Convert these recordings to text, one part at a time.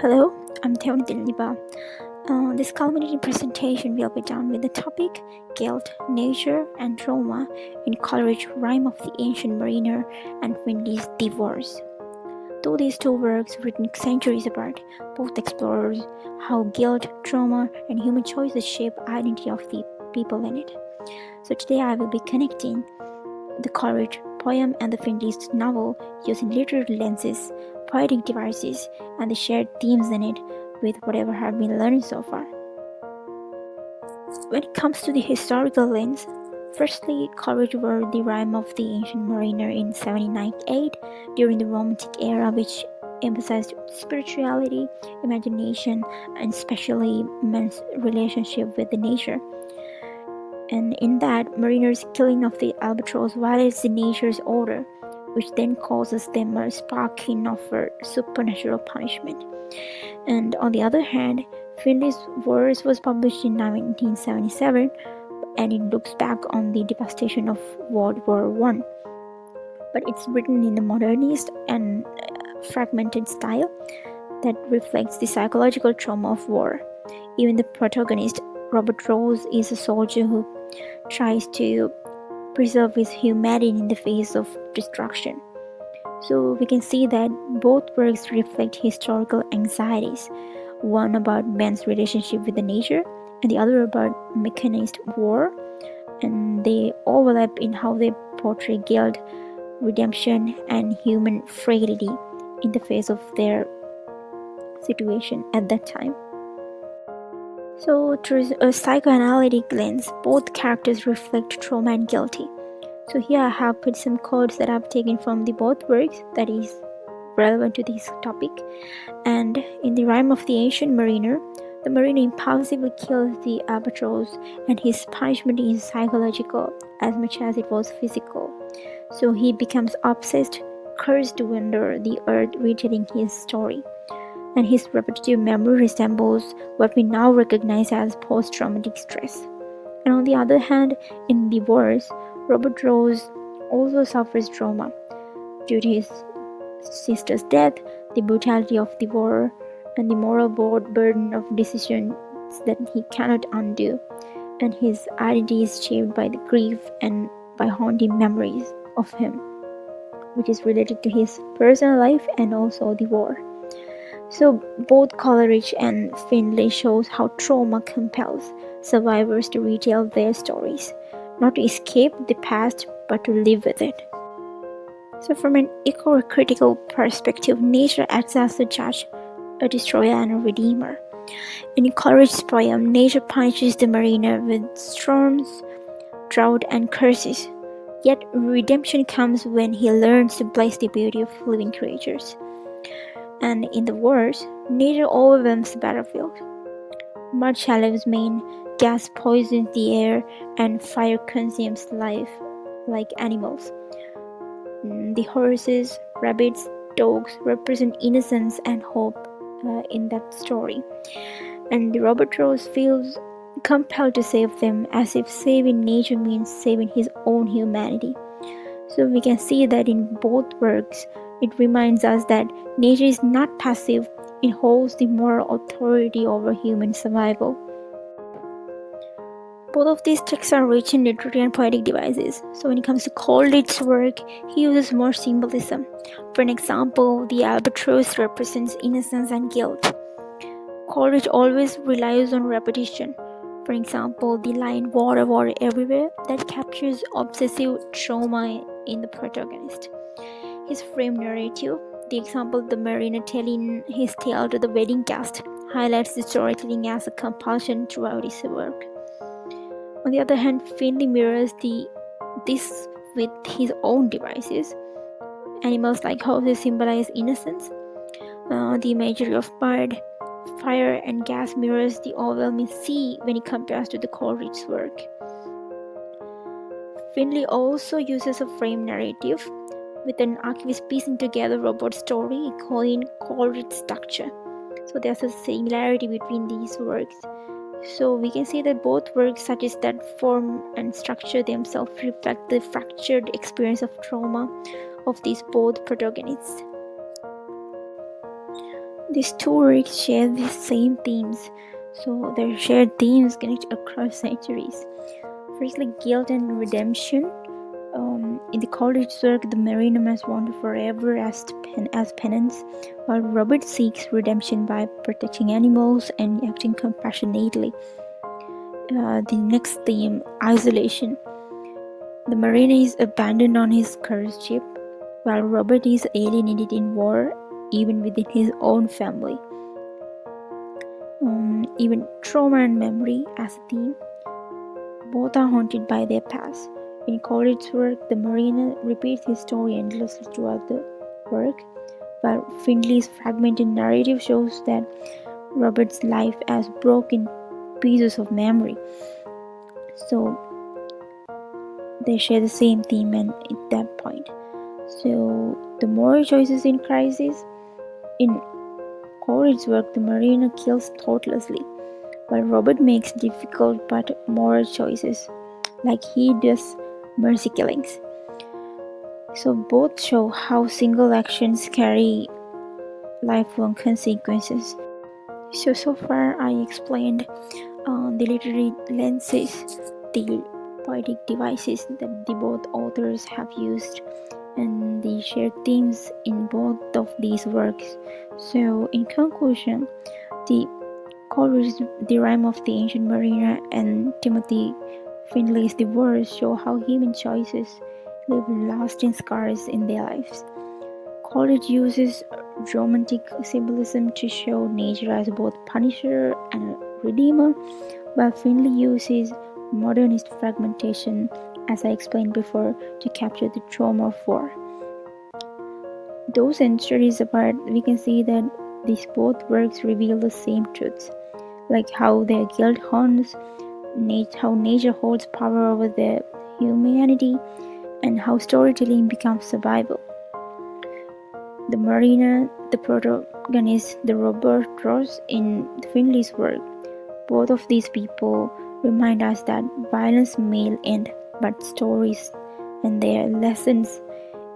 Hello, I'm Thewni Diliniba. This culminating presentation will be done with the topic Guilt, Nature, and Trauma in Coleridge's Rime of the Ancient Mariner and Finley's Divorce. Though these two works, written centuries apart, both explore how guilt, trauma, and human choices shape identity of the people in it. So today I will be connecting the Coleridge poem and the Finley's novel using literary lenses, poetic devices, and the shared themes in it with whatever have been learned so far. When it comes to the historical lens, firstly, Coleridge wrote the Rime of the Ancient Mariner in 1798 during the Romantic era, which emphasized spirituality, imagination, and especially men's relationship with the nature. And in that, mariners' killing of the albatross violates the nature's order, which then causes them a sparking of a supernatural punishment. And on the other hand, Finley's verse was published in 1977, and it looks back on the devastation of World War I. But it's written in a modernist and fragmented style that reflects the psychological trauma of war. Even the protagonist, Robert Rose, is a soldier who tries to preserve his humanity in the face of destruction. So we can see that both works reflect historical anxieties, one about man's relationship with the nature and the other about mechanized war, and they overlap in how they portray guilt, redemption, and human frailty in the face of their situation at that time. So through a psychoanalytic lens, both characters reflect trauma and guilty. So here I have put some quotes that I've taken from the both works that is relevant to this topic. And in the Rime of the Ancient Mariner, the mariner impulsively kills the albatross, and his punishment is psychological as much as it was physical. So he becomes obsessed, cursed to wander the earth, retelling his story. And his repetitive memory resembles what we now recognize as post-traumatic stress. And on the other hand, in Divorce, Robert Rose also suffers trauma due to his sister's death, the brutality of the war, and the moral burden of decisions that he cannot undo. And his identity is shaped by the grief and by haunting memories of him, which is related to his personal life and also the war. So both Coleridge and Finley shows how trauma compels survivors to retell their stories, not to escape the past but to live with it. So from an eco-critical perspective, nature acts as a judge, a destroyer, and a redeemer. In Coleridge's poem, nature punishes the mariner with storms, drought, and curses. Yet redemption comes when he learns to bless the beauty of living creatures. And in the verse, nature overwhelms the battlefield. Mud shallows main, gas poisons the air, and fire consumes life like animals. The horses, rabbits, dogs represent innocence and hope in that story. And Robert Rose feels compelled to save them, as if saving nature means saving his own humanity. So we can see that in both works, it reminds us that nature is not passive, it holds the moral authority over human survival. Both of these texts are rich in literary and poetic devices. So when it comes to Coleridge's work, he uses more symbolism. For an example, the albatross represents innocence and guilt. Coleridge always relies on repetition. For example, the line "water, water everywhere" that captures obsessive trauma in the protagonist. His frame narrative, the example of the mariner telling his tale to the wedding guest, highlights the storytelling as a compulsion throughout his work. On the other hand, Finley mirrors this with his own devices. Animals like horses symbolize innocence. The imagery of bird, fire, and gas mirrors the overwhelming sea when it compares to the Coleridge's work. Finley also uses a frame narrative, with an archivist piecing together Robert's story, echoing Coleridge's structure. So there's a similarity between these works. So we can see that both works suggest that form and structure themselves reflect the fractured experience of trauma of these both protagonists. These two works share the same themes, so their shared themes connect across centuries. Firstly, guilt and redemption. In the Coleridge's work, the mariner must wander forever as penance, while Robert seeks redemption by protecting animals and acting compassionately. The next theme, isolation. The mariner is abandoned on his cursed ship, while Robert is alienated in war, even within his own family. Even trauma and memory as a theme. Both are haunted by their past. In Coleridge's work, the mariner repeats his story endlessly throughout the work, while Findlay's fragmented narrative shows that Robert's life as broken pieces of memory. So they share the same theme and at that point. So the moral choices in crisis. In Coleridge's work, the mariner kills thoughtlessly, while Robert makes difficult but moral choices, like he does mercy killings. So both show how single actions carry lifelong consequences. So far I explained the literary lenses, the poetic devices that the both authors have used, and the shared themes in both of these works. So in conclusion, the Coleridge's The Rime of the Ancient Mariner and Timothy Findlay's The Wars show how human choices leave lasting scars in their lives. Coleridge uses romantic symbolism to show nature as both punisher and redeemer, while Findlay uses modernist fragmentation, as I explained before, to capture the trauma of war. Though centuries apart, we can see that these both works reveal the same truths, like how their guilt haunts, how nature holds power over their humanity, and how storytelling becomes survival. The mariner, the protagonist, the Robert Ross in Findlay's work, both of these people remind us that violence may end, but stories and their lessons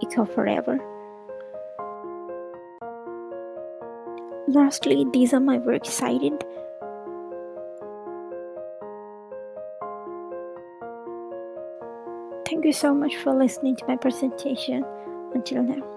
echo forever. Lastly, these are my works cited. Thank you so much for listening to my presentation. Until now.